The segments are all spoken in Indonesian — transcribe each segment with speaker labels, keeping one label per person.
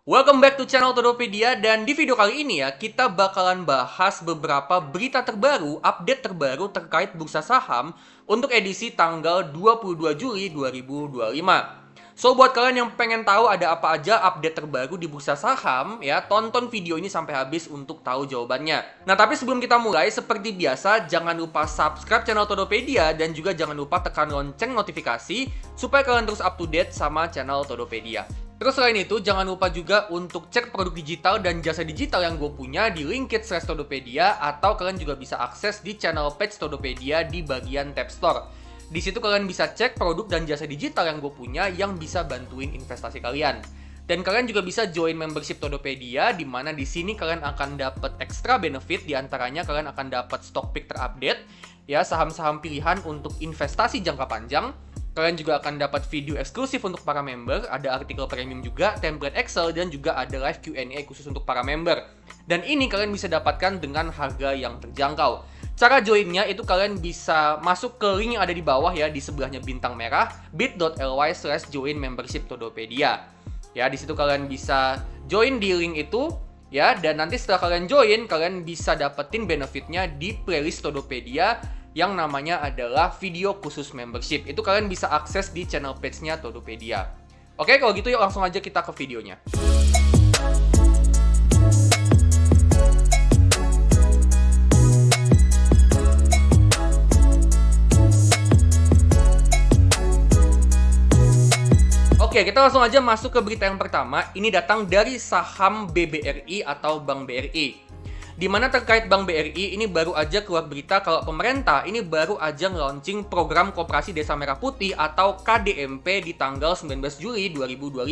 Speaker 1: Welcome back to channel Todopedia, dan di video kali ini ya kita bakalan bahas beberapa berita terbaru, update terbaru terkait bursa saham untuk edisi tanggal 22 Juli 2025. So, buat kalian yang pengen tahu ada apa aja update terbaru di bursa saham ya, tonton video ini sampai habis untuk tahu jawabannya. Nah, tapi sebelum kita mulai, seperti biasa jangan lupa subscribe channel Todopedia dan juga jangan lupa tekan lonceng notifikasi supaya kalian terus up to date sama channel Todopedia. Terus selain itu, jangan lupa juga untuk cek produk digital dan jasa digital yang gue punya di Linkit/Todopedia, atau kalian juga bisa akses di channel page Todopedia di bagian tab store. Di situ kalian bisa cek produk dan jasa digital yang gue punya yang bisa bantuin investasi kalian. Dan kalian juga bisa join membership Todopedia, di mana di sini kalian akan dapat extra benefit, di antaranya kalian akan dapat stock pick terupdate, ya, saham-saham pilihan untuk investasi jangka panjang. Kalian juga akan dapat video eksklusif untuk para member, ada artikel premium juga, template Excel, dan juga ada live Q&A khusus untuk para member. Dan ini kalian bisa dapatkan dengan harga yang terjangkau. Cara joinnya itu kalian bisa masuk ke link yang ada di bawah ya, di sebelahnya bintang merah, bit.ly/join membership Todopedia. Ya, di situ kalian bisa join di link itu ya, dan nanti setelah kalian join, kalian bisa dapetin benefitnya di playlist Todopedia yang namanya adalah video khusus membership. Itu kalian bisa akses di channel page-nya Todopedia. Oke, kalau gitu yuk langsung aja kita ke videonya. Oke, kita langsung aja masuk ke berita yang pertama. Ini datang dari saham BBRI atau Bank BRI. Di mana terkait Bank BRI, ini baru aja keluar berita kalau pemerintah ini baru aja nge-launching program Koperasi Desa Merah Putih atau KDMP di tanggal 19 Juli 2025.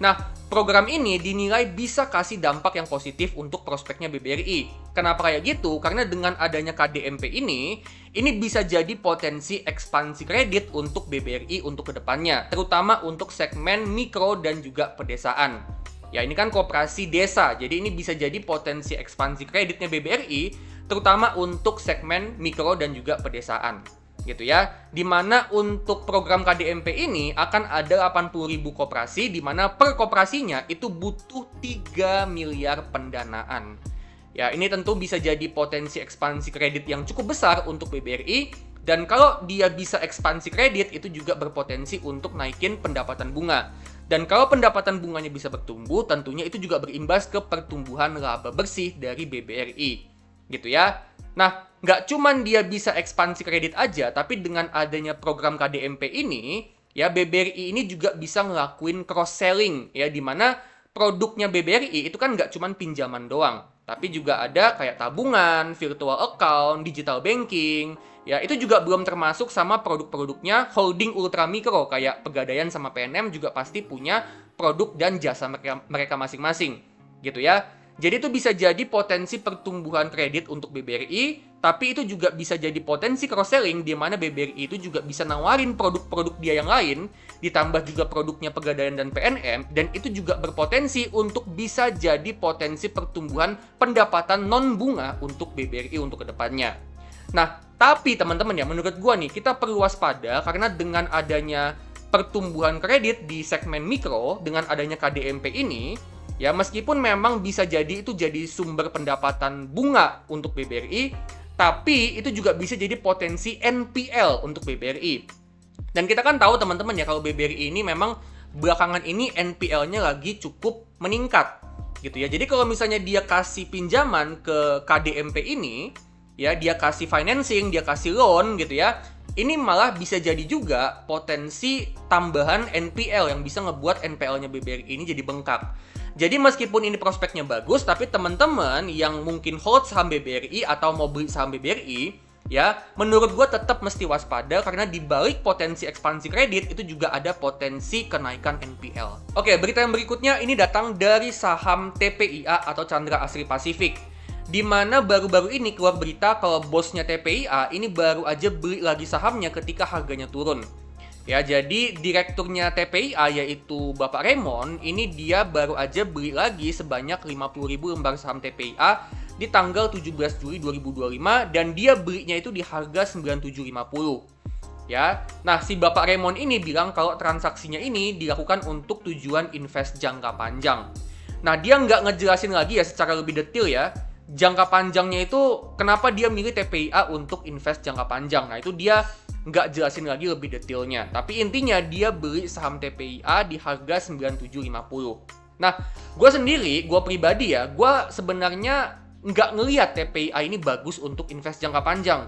Speaker 1: Nah, program ini dinilai bisa kasih dampak yang positif untuk prospeknya BBRI. Kenapa kayak gitu? Karena dengan adanya KDMP ini bisa jadi potensi ekspansi kredit untuk BBRI untuk kedepannya, terutama untuk segmen mikro dan juga pedesaan. Ya, ini kan koperasi desa, jadi ini bisa jadi potensi ekspansi kreditnya BBRI, terutama untuk segmen mikro dan juga pedesaan. Gitu ya. Dimana untuk program KDMP ini akan ada 80.000 koperasi, dimana per koperasinya itu butuh 3 miliar pendanaan. Ya, ini tentu bisa jadi potensi ekspansi kredit yang cukup besar untuk BBRI, dan kalau dia bisa ekspansi kredit, itu juga berpotensi untuk naikin pendapatan bunga. Dan kalau pendapatan bunganya bisa bertumbuh, tentunya itu juga berimbas ke pertumbuhan laba bersih dari BBRI. Gitu ya. Nah, nggak cuman dia bisa ekspansi kredit aja, tapi dengan adanya program KDMP ini, ya BBRI ini juga bisa ngelakuin cross-selling, ya, di mana produknya BBRI itu kan nggak cuman pinjaman doang, tapi juga ada kayak tabungan, virtual account, digital banking, ya, itu juga belum termasuk sama produk-produknya holding ultra mikro kayak Pegadaian sama PNM juga pasti punya produk dan jasa mereka masing-masing, gitu ya. Jadi itu bisa jadi potensi pertumbuhan kredit untuk BBRI, tapi itu juga bisa jadi potensi cross-selling di mana BBRI itu juga bisa nawarin produk-produk dia yang lain, ditambah juga produknya Pegadaian dan PNM, dan itu juga berpotensi untuk bisa jadi potensi pertumbuhan pendapatan non-bunga untuk BBRI untuk kedepannya. Nah, tapi teman-teman ya, menurut gua nih, kita perlu waspada karena dengan adanya pertumbuhan kredit di segmen mikro, dengan adanya KDMP ini, ya meskipun memang bisa jadi itu jadi sumber pendapatan bunga untuk BBRI, tapi itu juga bisa jadi potensi NPL untuk BBRI. Dan kita kan tahu teman-teman ya, kalau BBRI ini memang belakangan ini NPL-nya lagi cukup meningkat, gitu ya. Jadi kalau misalnya dia kasih pinjaman ke KDMP ini, ya dia kasih financing, dia kasih loan gitu ya, ini malah bisa jadi juga potensi tambahan NPL yang bisa ngebuat NPL-nya BBRI ini jadi bengkak. Jadi meskipun ini prospeknya bagus, tapi teman-teman yang mungkin hold saham BBRI atau mau beli saham BBRI, ya, menurut gue tetap mesti waspada karena di balik potensi ekspansi kredit itu juga ada potensi kenaikan NPL. Oke, berita yang berikutnya ini datang dari saham TPIA atau Chandra Asri Pasifik, di mana baru-baru ini keluar berita kalau bosnya TPIA ini baru aja beli lagi sahamnya ketika harganya turun. Ya, jadi direkturnya TPIA yaitu Bapak Raymond, ini dia baru aja beli lagi sebanyak 50.000 lembar saham TPIA di tanggal 17 Juli 2025, dan dia belinya itu di harga 97.50. Ya, nah si Bapak Raymond ini bilang kalau transaksinya ini dilakukan untuk tujuan invest jangka panjang. Nah, dia nggak ngejelasin lagi ya secara lebih detail ya, jangka panjangnya itu kenapa dia milih TPIA untuk invest jangka panjang. Nah, itu dia nggak jelasin lagi lebih detailnya. Tapi intinya dia beli saham TPIA di harga 9750. Nah, gue pribadi ya, gue sebenarnya nggak ngelihat TPIA ini bagus untuk invest jangka panjang.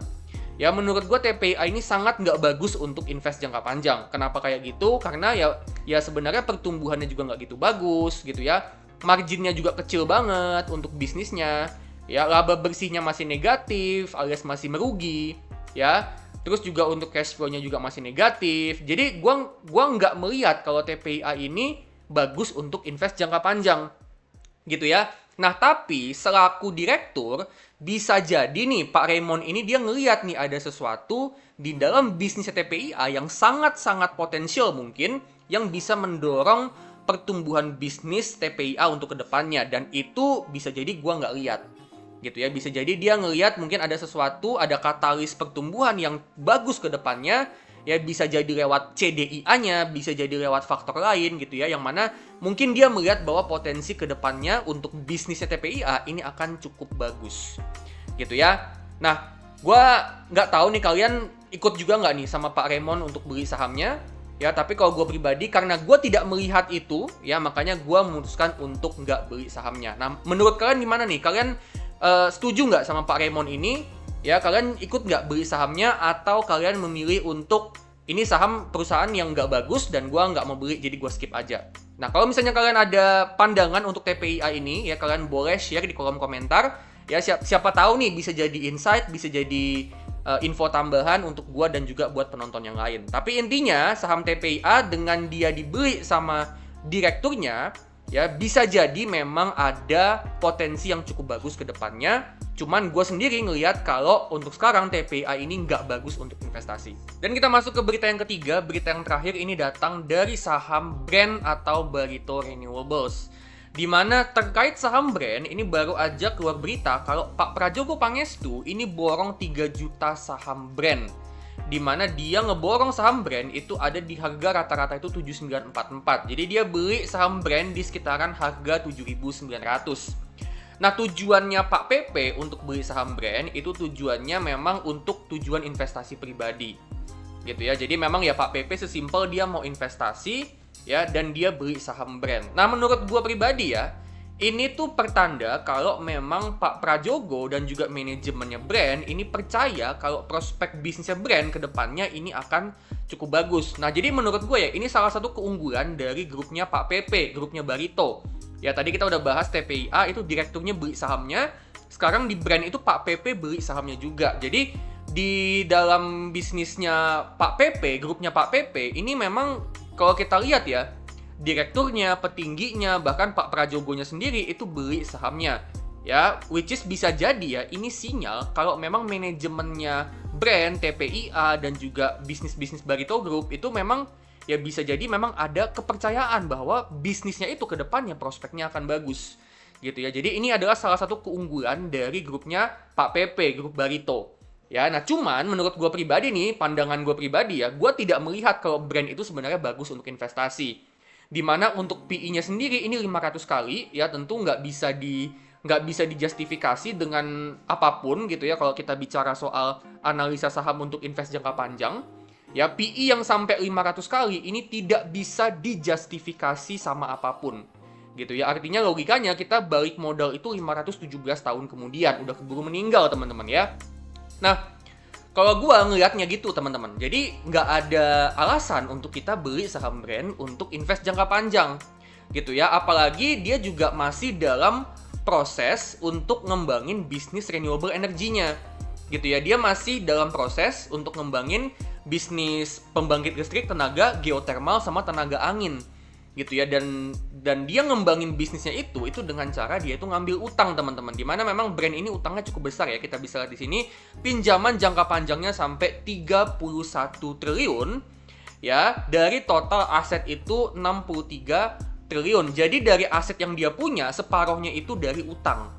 Speaker 1: Ya, menurut gue TPIA ini sangat nggak bagus untuk invest jangka panjang. Kenapa kayak gitu? Karena ya sebenarnya pertumbuhannya juga nggak gitu bagus gitu ya. Marginnya juga kecil banget untuk bisnisnya. Ya, laba bersihnya masih negatif alias masih merugi. Ya, terus juga untuk cash flow-nya juga masih negatif. Jadi gua nggak melihat kalau TPIA ini bagus untuk invest jangka panjang. Gitu ya. Nah, tapi selaku direktur, bisa jadi nih Pak Raymond ini dia ngelihat nih ada sesuatu di dalam bisnis TPIA yang sangat-sangat potensial mungkin yang bisa mendorong pertumbuhan bisnis TPIA untuk kedepannya, dan itu bisa jadi gua nggak lihat gitu ya. Bisa jadi dia ngelihat mungkin ada sesuatu, ada katalis pertumbuhan yang bagus ke depannya. Ya, bisa jadi lewat CDIA-nya, bisa jadi lewat faktor lain gitu ya, yang mana mungkin dia melihat bahwa potensi kedepannya untuk bisnisnya TPIA ini akan cukup bagus gitu ya. Nah, gue nggak tahu nih kalian ikut juga nggak nih sama Pak Raymond untuk beli sahamnya ya, tapi kalau gue pribadi karena gue tidak melihat itu ya, makanya gue memutuskan untuk nggak beli sahamnya. Nah, menurut kalian gimana nih? Kalian setuju nggak sama Pak Raymond ini? Ya, kalian ikut nggak beli sahamnya atau kalian memilih untuk ini saham perusahaan yang nggak bagus dan gue nggak mau beli jadi gue skip aja. Nah, kalau misalnya kalian ada pandangan untuk TPIA ini ya, kalian boleh share di kolom komentar. Ya, siapa tahu nih bisa jadi insight, bisa jadi info tambahan untuk gue dan juga buat penonton yang lain. Tapi intinya saham TPIA dengan dia dibeli sama direkturnya ya, bisa jadi memang ada potensi yang cukup bagus ke depannya. Cuman gue sendiri ngelihat kalau untuk sekarang TPIA ini nggak bagus untuk investasi. Dan kita masuk ke berita yang ketiga. Berita yang terakhir ini datang dari saham Brand atau Barito Renewables. Di mana terkait saham Brand, ini baru aja keluar berita kalau Pak Prajogo Pangestu ini borong 3 juta saham Brand. Di mana dia ngeborong saham Brand itu ada di harga rata-rata itu 7944. Jadi dia beli saham Brand di sekitaran harga 7.900. Nah, tujuannya Pak PP untuk beli saham Brand itu tujuannya memang untuk tujuan investasi pribadi. Gitu ya. Jadi memang ya Pak PP sesimpel dia mau investasi ya, dan dia beli saham Brand. Nah, menurut gua pribadi ya, ini tuh pertanda kalau memang Pak Prajogo dan juga manajemennya Brand ini percaya kalau prospek bisnisnya Brand ke depannya ini akan cukup bagus. Nah, jadi menurut gue ya, ini salah satu keunggulan dari grupnya Pak PP, grupnya Barito. Ya, tadi kita udah bahas TPIA itu direkturnya beli sahamnya, sekarang di Brand itu Pak PP beli sahamnya juga. Jadi di dalam bisnisnya Pak PP, grupnya Pak PP, ini memang kalau kita lihat ya, direkturnya, petingginya, bahkan Pak Prajogonya sendiri itu beli sahamnya. Ya, which is bisa jadi ya, ini sinyal kalau memang manajemennya Brand, TPIA, dan juga bisnis-bisnis Barito Group itu memang ya bisa jadi memang ada kepercayaan bahwa bisnisnya itu ke depannya prospeknya akan bagus. Gitu ya. Jadi ini adalah salah satu keunggulan dari grupnya Pak PP, grup Barito. Ya, nah cuman menurut gue pribadi nih, pandangan gue pribadi ya, gue tidak melihat kalau Brand itu sebenarnya bagus untuk investasi. Dimana untuk PI-nya sendiri ini 500 kali, ya tentu nggak bisa dijustifikasi dengan apapun gitu ya kalau kita bicara soal analisa saham untuk invest jangka panjang. Ya, PI yang sampai 500 kali ini tidak bisa dijustifikasi sama apapun. Gitu ya, artinya logikanya kita balik modal itu 517 tahun kemudian, udah keburu meninggal teman-teman ya. Nah, kalau gue ngelihatnya gitu teman-teman, jadi nggak ada alasan untuk kita beli saham Brand untuk invest jangka panjang. Gitu ya, apalagi dia juga masih dalam proses untuk ngembangin bisnis renewable energinya. Gitu ya, dia masih dalam proses untuk ngembangin bisnis pembangkit listrik tenaga geotermal sama tenaga angin. Gitu ya, dan dia ngembangin bisnisnya itu dengan cara dia itu ngambil utang teman-teman. Dimana memang Brand ini utangnya cukup besar ya, kita bisa lihat di sini pinjaman jangka panjangnya sampai 31 triliun ya, dari total aset itu 63 triliun. Jadi dari aset yang dia punya separuhnya itu dari utang.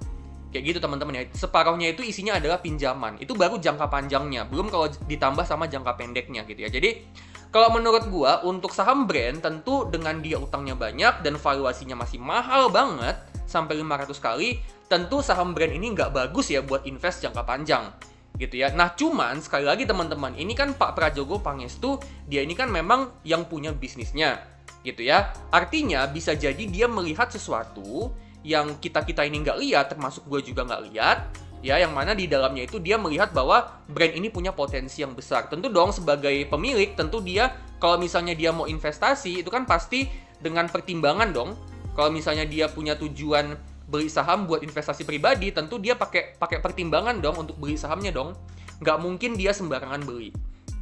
Speaker 1: Kayak gitu teman-teman ya. Separuhnya itu isinya adalah pinjaman. Itu baru jangka panjangnya, belum kalau ditambah sama jangka pendeknya gitu ya. Jadi kalau menurut gua untuk saham brand tentu dengan dia utangnya banyak dan valuasinya masih mahal banget sampai 500 kali, tentu saham brand ini nggak bagus ya buat invest jangka panjang gitu ya. Nah cuman sekali lagi teman-teman, ini kan Pak Prajogo Pangestu, dia ini kan memang yang punya bisnisnya gitu ya. Artinya bisa jadi dia melihat sesuatu yang kita ini nggak lihat, termasuk gue juga nggak lihat ya, yang mana di dalamnya itu dia melihat bahwa brand ini punya potensi yang besar. Tentu dong sebagai pemilik, tentu dia kalau misalnya dia mau investasi itu kan pasti dengan pertimbangan dong. Kalau misalnya dia punya tujuan beli saham buat investasi pribadi, tentu dia pakai pertimbangan dong untuk beli sahamnya dong. Nggak mungkin dia sembarangan beli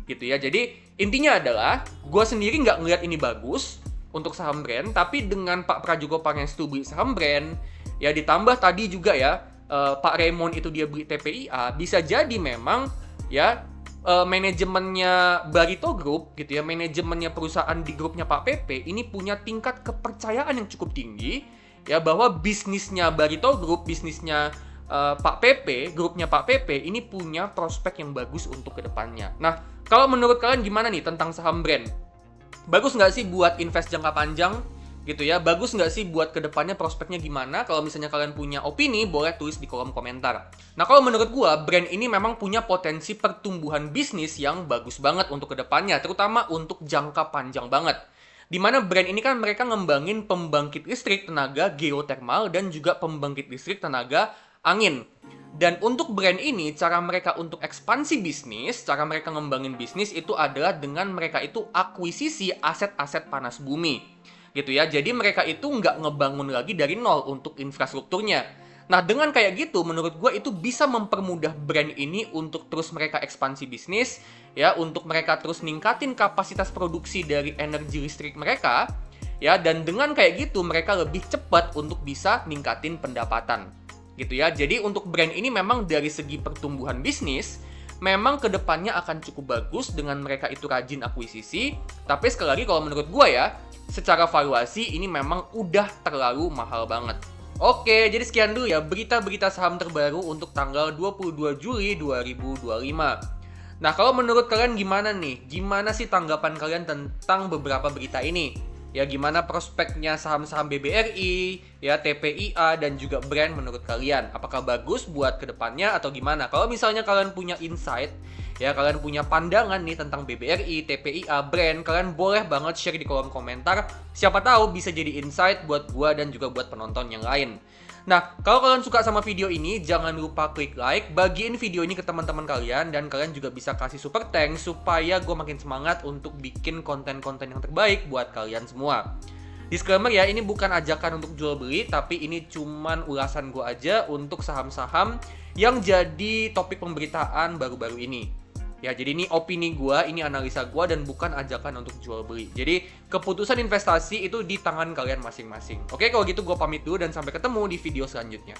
Speaker 1: gitu ya. Jadi intinya adalah gue sendiri nggak ngelihat ini bagus untuk saham brand, tapi dengan Pak Prajogo Pangestu beli saham brand, ya ditambah tadi juga ya Pak Raymond itu dia beli TPIA, bisa jadi memang ya manajemennya Barito Group gitu ya, manajemennya perusahaan di grupnya Pak PP ini punya tingkat kepercayaan yang cukup tinggi ya, bahwa bisnisnya Barito Group, bisnisnya Pak PP, grupnya Pak PP ini punya prospek yang bagus untuk kedepannya. Nah, kalau menurut kalian gimana nih tentang saham brand? Bagus nggak sih buat invest jangka panjang gitu ya? Bagus nggak sih buat kedepannya prospeknya gimana? Kalau misalnya kalian punya opini, boleh tulis di kolom komentar. Nah kalau menurut gua, brand ini memang punya potensi pertumbuhan bisnis yang bagus banget untuk kedepannya, terutama untuk jangka panjang banget. Dimana brand ini kan mereka ngembangin pembangkit listrik tenaga geotermal dan juga pembangkit listrik tenaga angin. Dan untuk brand ini, cara mereka untuk ekspansi bisnis, cara mereka ngembangin bisnis itu adalah dengan mereka itu akuisisi aset-aset panas bumi. Gitu ya, jadi mereka itu nggak ngebangun lagi dari nol untuk infrastrukturnya. Nah, dengan kayak gitu, menurut gue itu bisa mempermudah brand ini untuk terus mereka ekspansi bisnis, ya, untuk mereka terus ningkatin kapasitas produksi dari energi listrik mereka, ya, dan dengan kayak gitu mereka lebih cepat untuk bisa ningkatin pendapatan. Gitu ya. Jadi untuk brand ini memang dari segi pertumbuhan bisnis memang kedepannya akan cukup bagus dengan mereka itu rajin akuisisi. Tapi sekali lagi kalau menurut gue ya, secara valuasi ini memang udah terlalu mahal banget. Oke, jadi sekian dulu ya berita-berita saham terbaru untuk tanggal 22 Juli 2025. Nah, kalau menurut kalian gimana nih? Gimana sih tanggapan kalian tentang beberapa berita ini? Ya, gimana prospeknya saham-saham BBRI, ya TPIA, dan juga brand menurut kalian? Apakah bagus buat kedepannya atau gimana? Kalau misalnya kalian punya insight, ya kalian punya pandangan nih tentang BBRI, TPIA, brand, kalian boleh banget share di kolom komentar. Siapa tahu bisa jadi insight buat gua dan juga buat penonton yang lain. Nah, kalau kalian suka sama video ini, jangan lupa klik like, bagiin video ini ke teman-teman kalian, dan kalian juga bisa kasih super thanks supaya gue makin semangat untuk bikin konten-konten yang terbaik buat kalian semua. Disclaimer ya, ini bukan ajakan untuk jual beli, tapi ini cuman ulasan gue aja untuk saham-saham yang jadi topik pemberitaan baru-baru ini. Ya, jadi ini opini gue, ini analisa gue, dan bukan ajakan untuk jual beli. Jadi, keputusan investasi itu di tangan kalian masing-masing. Oke, kalau gitu gue pamit dulu dan sampai ketemu di video selanjutnya.